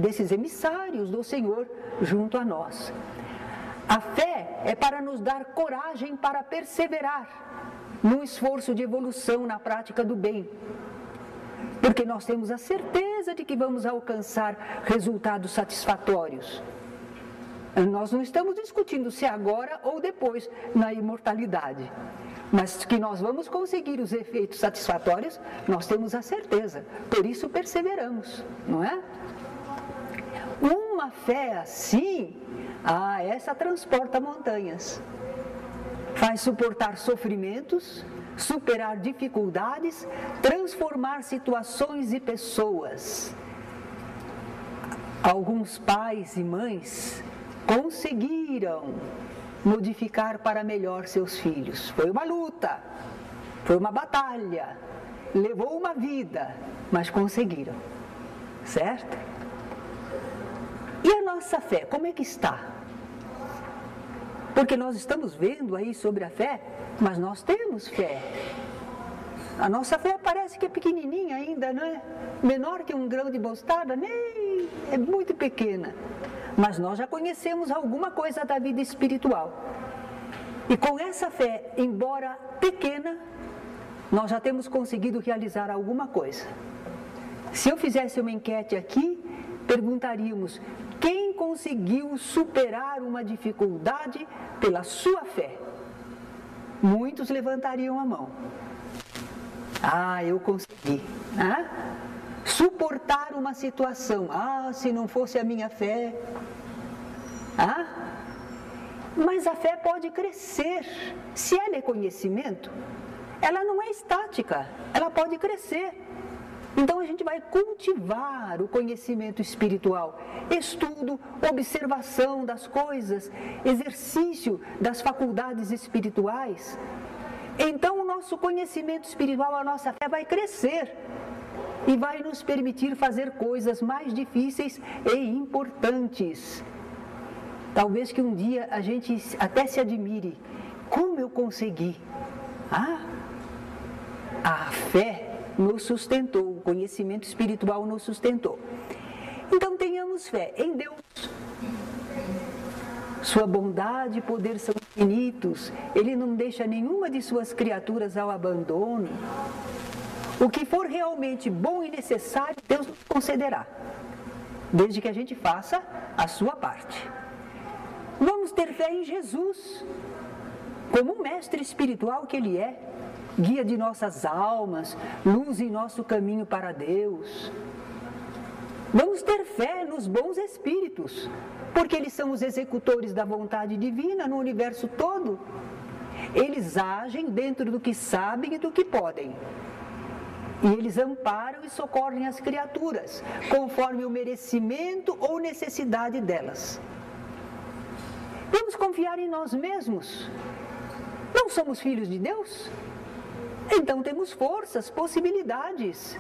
desses emissários do Senhor junto a nós. A fé é para nos dar coragem para perseverar no esforço de evolução na prática do bem, porque nós temos a certeza de que vamos alcançar resultados satisfatórios. Nós não estamos discutindo se agora ou depois na imortalidade, mas que nós vamos conseguir os efeitos satisfatórios, nós temos a certeza, por isso perseveramos, não é? Uma fé assim, essa transporta montanhas, faz suportar sofrimentos, superar dificuldades, transformar situações e pessoas. Alguns pais e mães conseguiram modificar para melhor seus filhos. Foi uma luta, foi uma batalha, levou uma vida, mas conseguiram, certo? E a nossa fé, como é que está? Porque nós estamos vendo aí sobre a fé, mas nós temos fé. A nossa fé parece que é pequenininha ainda, não é? Menor que um grão de mostarda, nem é muito pequena. Mas nós já conhecemos alguma coisa da vida espiritual. E com essa fé, embora pequena, nós já temos conseguido realizar alguma coisa. Se eu fizesse uma enquete aqui, perguntaríamos: quem conseguiu superar uma dificuldade pela sua fé? Muitos levantariam a mão. Eu consegui. Suportar uma situação. Se não fosse a minha fé. Mas a fé pode crescer. Se ela é conhecimento, ela não é estática, ela pode crescer. Então a gente vai cultivar o conhecimento espiritual, estudo, observação das coisas, exercício das faculdades espirituais. Então o nosso conhecimento espiritual, a nossa fé vai crescer e vai nos permitir fazer coisas mais difíceis e importantes. Talvez que um dia a gente até se admire, como eu consegui? A fé nos sustentou, o conhecimento espiritual nos sustentou. Então tenhamos fé em Deus. Sua bondade e poder são infinitos. Ele não deixa nenhuma de suas criaturas ao abandono. O que for realmente bom e necessário, Deus nos concederá, desde que a gente faça a sua parte. Vamos ter fé em Jesus, como um mestre espiritual que Ele é, guia de nossas almas, luz em nosso caminho para Deus. Vamos ter fé nos bons espíritos, porque eles são os executores da vontade divina no universo todo. Eles agem dentro do que sabem e do que podem. E eles amparam e socorrem as criaturas, conforme o merecimento ou necessidade delas. Vamos confiar em nós mesmos. Não somos filhos de Deus? Então temos forças, possibilidades.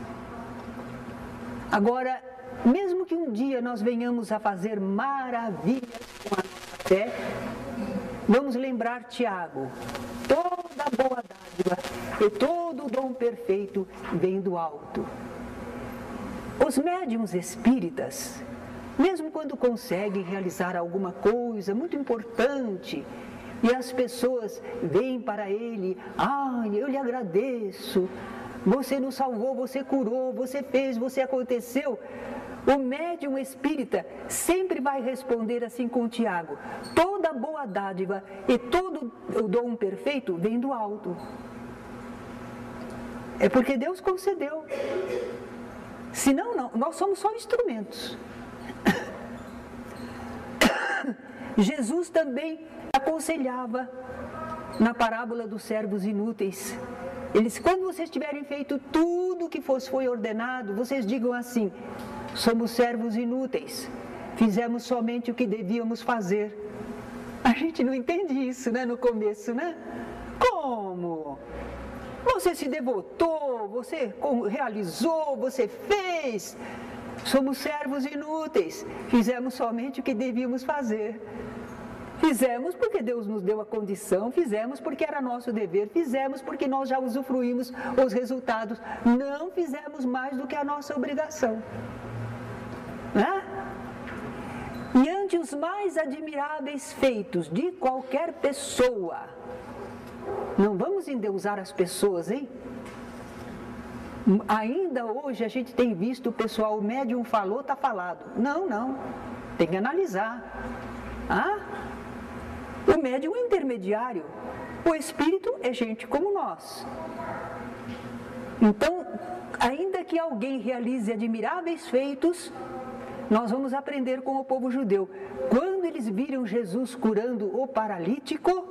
Agora, mesmo que um dia nós venhamos a fazer maravilhas com a nossa fé, vamos lembrar Tiago: toda boa dádiva e todo dom perfeito vem do alto. Os médiuns espíritas, mesmo quando conseguem realizar alguma coisa muito importante, e as pessoas vêm para ele: eu lhe agradeço, você nos salvou, você curou, você fez, você aconteceu. O médium espírita sempre vai responder assim com Tiago: toda boa dádiva e todo o dom perfeito vem do alto. É porque Deus concedeu. Senão, não, nós somos só instrumentos. Jesus também aconselhava na parábola dos servos inúteis. Quando vocês tiverem feito tudo o que foi ordenado, vocês digam assim: somos servos inúteis, fizemos somente o que devíamos fazer. A gente não entende isso, né, no começo, né? Como? Você se devotou, você realizou, você fez. Somos servos inúteis, fizemos somente o que devíamos fazer. Fizemos porque Deus nos deu a condição, fizemos porque era nosso dever, fizemos porque nós já usufruímos os resultados, não fizemos mais do que a nossa obrigação. E ante os mais admiráveis feitos de qualquer pessoa, não vamos endeusar as pessoas, hein? Ainda hoje a gente tem visto o pessoal: o médium falou, está falado. Não, tem que analisar. O médium é intermediário, o espírito é gente como nós. Então, ainda que alguém realize admiráveis feitos, nós vamos aprender com o povo judeu. Quando eles viram Jesus curando o paralítico,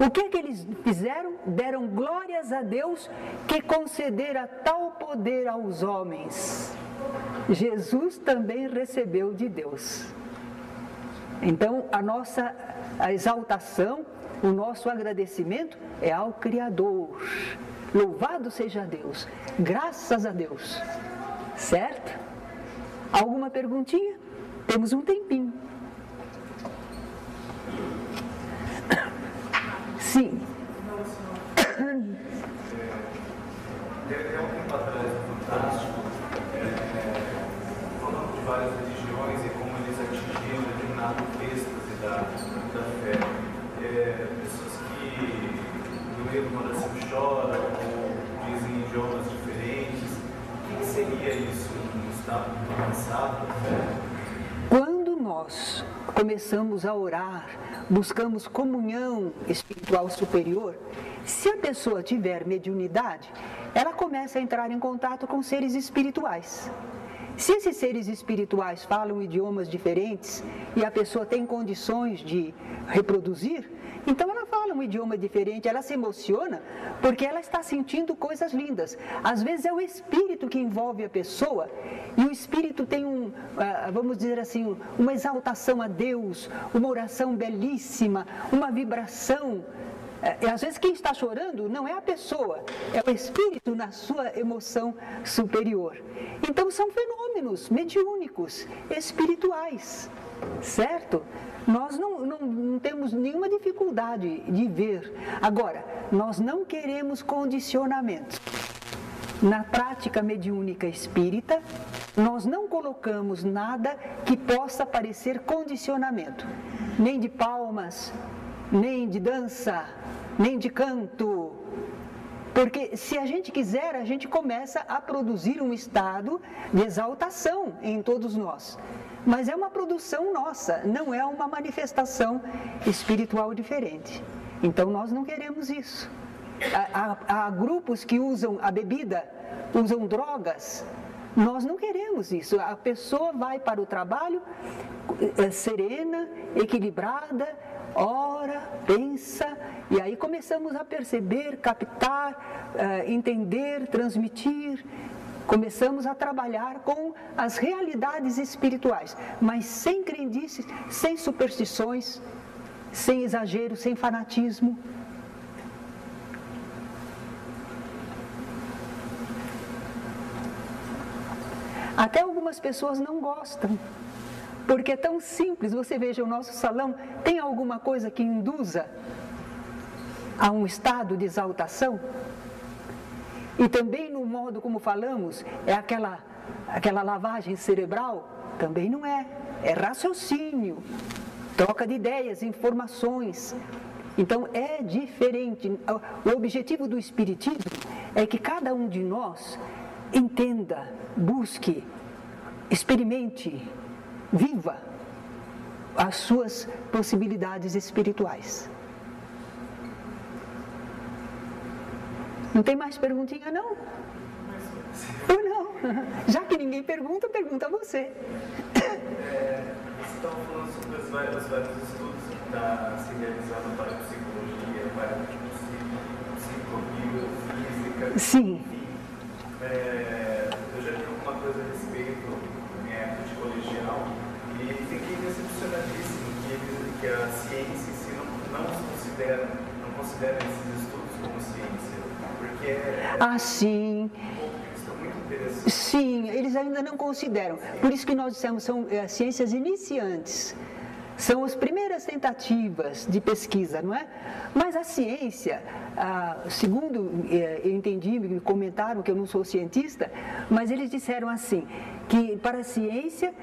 o que eles fizeram? Deram glórias a Deus que concedera tal poder aos homens. Jesus também recebeu de Deus. Então, a nossa exaltação, o nosso agradecimento é ao Criador. Louvado seja Deus, graças a Deus. Certo? Alguma perguntinha? Temos um tempinho. Sim. Até um tempo atrás, fantástico, falando de várias religiões e como eles atingiram determinado êxtase da fé. Pessoas que no meio de uma oração choram ou dizem idiomas diferentes. O que seria isso? Um estado avançado da fé? Quando nós começamos a orar, buscamos comunhão espiritual superior, se a pessoa tiver mediunidade, ela começa a entrar em contato com seres espirituais. Se esses seres espirituais falam idiomas diferentes e a pessoa tem condições de reproduzir, então ela fala um idioma diferente, ela se emociona porque ela está sentindo coisas lindas. Às vezes é o espírito que envolve a pessoa e o espírito tem vamos dizer assim, uma exaltação a Deus, uma oração belíssima, uma vibração. Às vezes quem está chorando não é a pessoa, é o espírito na sua emoção superior. Então são fenômenos mediúnicos, espirituais, certo? Nós não temos nenhuma dificuldade de ver. Agora, nós não queremos condicionamentos. Na prática mediúnica espírita, nós não colocamos nada que possa parecer condicionamento, nem de palmas, nem de dança, nem de canto. Porque se a gente quiser, a gente começa a produzir um estado de exaltação em todos nós. Mas é uma produção nossa, não é uma manifestação espiritual diferente. Então nós não queremos isso. Há grupos que usam a bebida, usam drogas. Nós não queremos isso. A pessoa vai para o trabalho serena, equilibrada, ora, pensa, e aí começamos a perceber, captar, entender, transmitir. Começamos a trabalhar com as realidades espirituais, mas sem crendices, sem superstições, sem exagero, sem fanatismo. Até algumas pessoas não gostam, porque é tão simples. Você veja, o nosso salão tem alguma coisa que induza a um estado de exaltação? E também no modo como falamos, é aquela lavagem cerebral? Também não é. É raciocínio, troca de ideias, informações. Então é diferente. O objetivo do Espiritismo é que cada um de nós entenda, busque, experimente, viva as suas possibilidades espirituais. Não tem mais perguntinha, não? Ou não? Já que ninguém pergunta, pergunta a você. Você estava falando sobre os vários estudos que está se realizando para a psicologia, para a psicobiofísica. Sim. Eu já li alguma coisa a respeito na minha época de colegial e fiquei decepcionadíssimo que a ciência em si não considera esses estudos como ciência. Sim. Sim, eles ainda não consideram. Por isso que nós dissemos, são ciências iniciantes. São as primeiras tentativas de pesquisa, não é? Mas a ciência, segundo eu entendi, me comentaram que eu não sou cientista, mas eles disseram assim, que para a ciência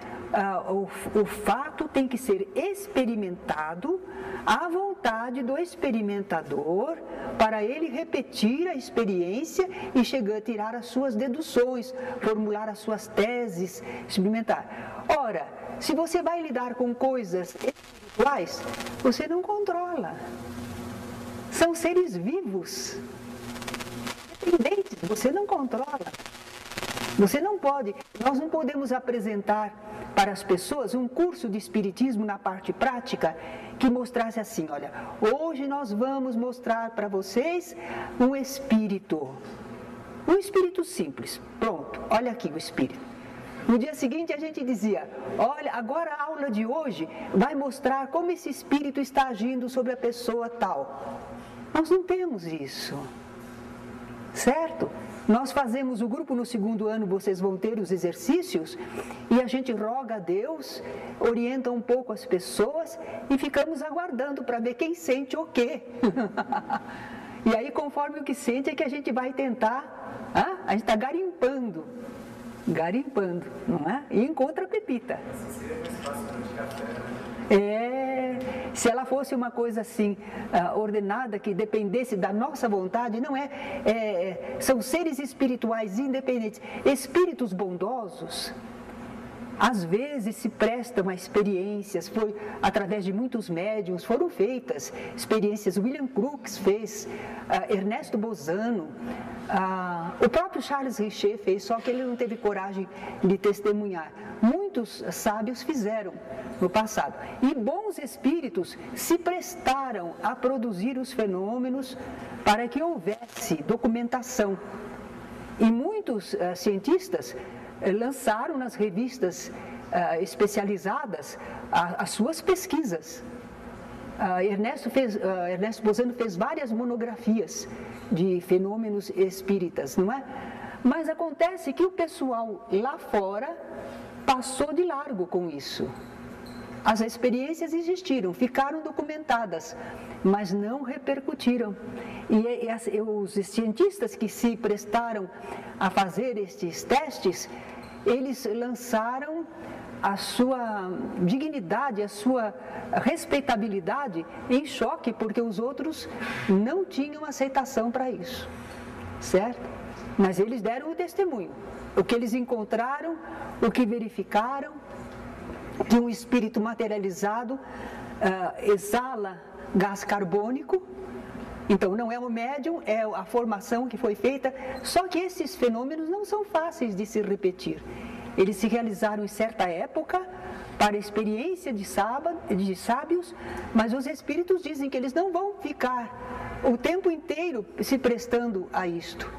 o fato tem que ser experimentado à vontade do experimentador, para ele repetir a experiência e chegar a tirar as suas deduções, formular as suas teses, experimentar. Ora, se você vai lidar com coisas espirituais, você não controla. São seres vivos, dependentes, você não controla. Você não pode, nós não podemos apresentar para as pessoas um curso de espiritismo na parte prática que mostrasse assim, olha, hoje nós vamos mostrar para vocês um espírito simples, pronto, olha aqui o espírito. No dia seguinte a gente dizia, olha, agora a aula de hoje vai mostrar como esse espírito está agindo sobre a pessoa tal. Nós não temos isso, certo? Nós fazemos o grupo no 2º ano, vocês vão ter os exercícios, e a gente roga a Deus, orienta um pouco as pessoas, e ficamos aguardando para ver quem sente o quê. E aí, conforme o que sente, é que a gente vai tentar, a gente está garimpando, não é? E encontra a pepita. Seria mais fácil de café, se ela fosse uma coisa assim, ordenada, que dependesse da nossa vontade, não são seres espirituais independentes, espíritos bondosos, às vezes se prestam a experiências, foi através de muitos médiuns, foram feitas experiências, William Crookes fez, Ernesto Bozano, o próprio Charles Richer fez, só que ele não teve coragem de testemunhar. Muitos sábios fizeram no passado. E bons espíritos se prestaram a produzir os fenômenos para que houvesse documentação. E muitos cientistas lançaram nas revistas especializadas as suas pesquisas. Ernesto Bozano fez várias monografias de fenômenos espíritas, não é? Mas acontece que o pessoal lá fora passou de largo com isso. As experiências existiram, ficaram documentadas, mas não repercutiram. E os cientistas que se prestaram a fazer estes testes, eles lançaram a sua dignidade, a sua respeitabilidade em choque, porque os outros não tinham aceitação para isso, certo? Mas eles deram o testemunho, o que eles encontraram, o que verificaram, que um espírito materializado exala gás carbônico. Então não é o médium, é a formação que foi feita, só que esses fenômenos não são fáceis de se repetir. Eles se realizaram em certa época, para a experiência de sábios, mas os espíritos dizem que eles não vão ficar o tempo inteiro se prestando a isto,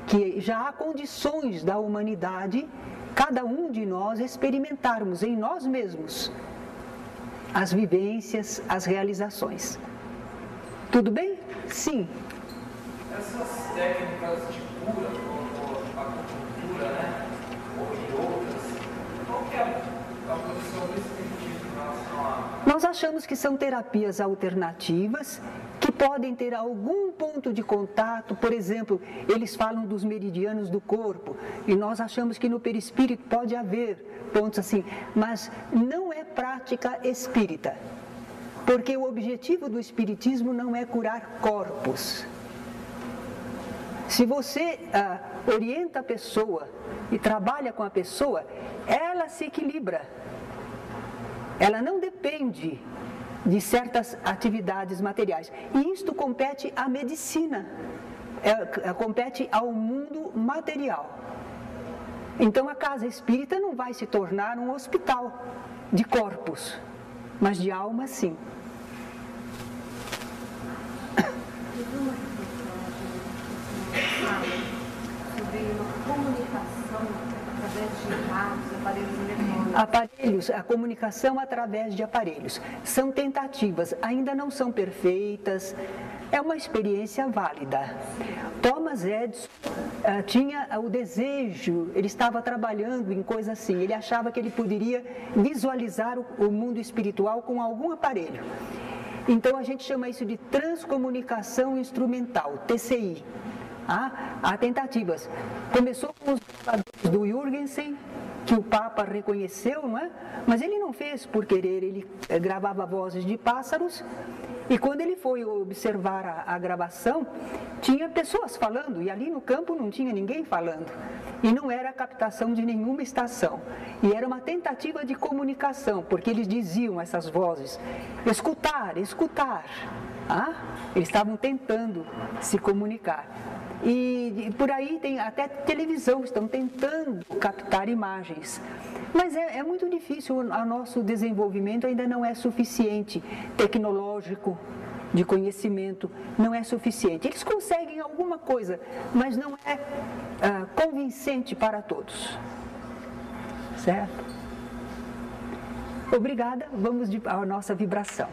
que já há condições da humanidade, cada um de nós, experimentarmos em nós mesmos as vivências, as realizações. Tudo bem? Sim. Essas técnicas de cura, como a acupuntura, né? E outras, qual que é a posição do espiritismo em relação a... Nós achamos que são terapias alternativas que podem ter algum ponto de contato. Por exemplo, eles falam dos meridianos do corpo e nós achamos que no perispírito pode haver pontos assim, mas não é prática espírita, porque o objetivo do espiritismo não é curar corpos. Se você orienta a pessoa e trabalha com a pessoa, ela se equilibra. Ela não depende de certas atividades materiais. E isto compete à medicina, compete ao mundo material. Então a casa espírita não vai se tornar um hospital de corpos, mas de alma sim. Sobre uma comunicação através de rádios, aparelhos eletrônicos. A comunicação através de aparelhos. São tentativas, ainda não são perfeitas, é uma experiência válida. Thomas Edison tinha o desejo, ele estava trabalhando em coisa assim, ele achava que ele poderia visualizar o mundo espiritual com algum aparelho. Então a gente chama isso de transcomunicação instrumental, TCI. Há tentativas. Começou com os gravadores do Jürgensen, que o Papa reconheceu, não é? Mas ele não fez por querer, ele gravava vozes de pássaros, e quando ele foi observar a gravação, tinha pessoas falando, e ali no campo não tinha ninguém falando. E não era a captação de nenhuma estação. E era uma tentativa de comunicação, porque eles diziam essas vozes, escutar, escutar. Eles estavam tentando se comunicar. E por aí tem até televisão, estão tentando captar imagens. Mas é muito difícil, o nosso desenvolvimento ainda não é suficiente, tecnológico, de conhecimento, não é suficiente. Eles conseguem alguma coisa, mas não é convincente para todos. Certo? Obrigada, vamos à nossa vibração.